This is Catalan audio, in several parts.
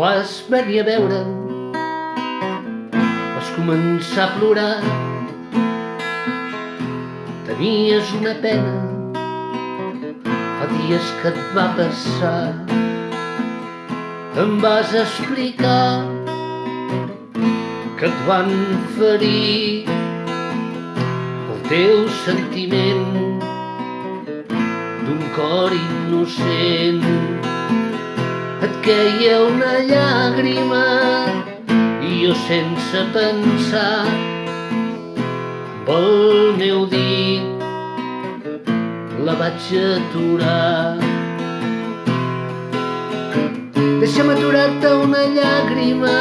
vas venir a veure'm, vas començar a plorar. Tenies una pena, fa dies que et va passar. Em vas explicar que et van ferir el teu sentiment d'un cor innocent. Et queia una llàgrima i jo sense pensar pel meu dit la vaig aturar. Deixa'm aturar-te una llàgrima,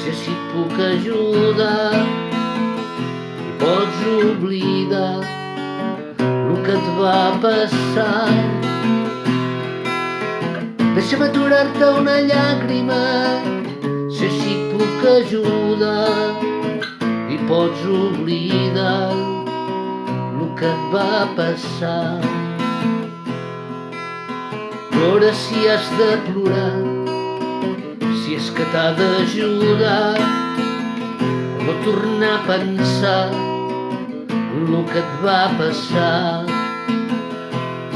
si així et puc ajudar i pots oblidar el que et va passar. Deixa'm aturar-te una llàgrima, si així et puc ajudar i pots oblidar el que et va passar. Plora si has de plorar, si és que t'ha d'ajudar a no tornar a pensar en el que et va passar.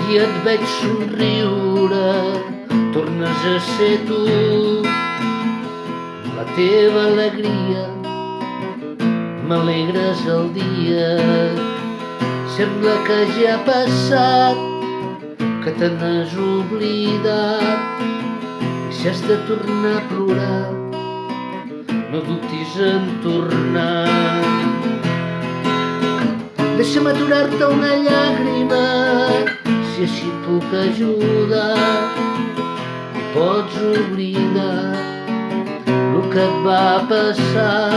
I et veig somriure, tornes a ser tu, la teva alegria, m'alegres el dia. Sembla que ja ha passat, que te n'has oblidat, i si has de tornar a plorar, no dubtis en tornar. Deixa'm aturar-te una llàgrima, si així et puc ajudar i pots oblidar el que et va passar.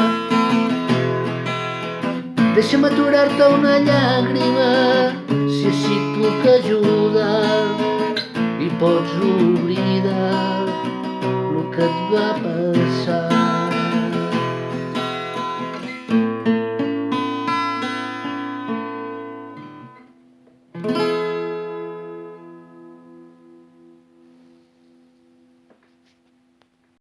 Deixa'm aturar-te una llàgrima, si així et puc ajudar i pots oblidar el que et va passar.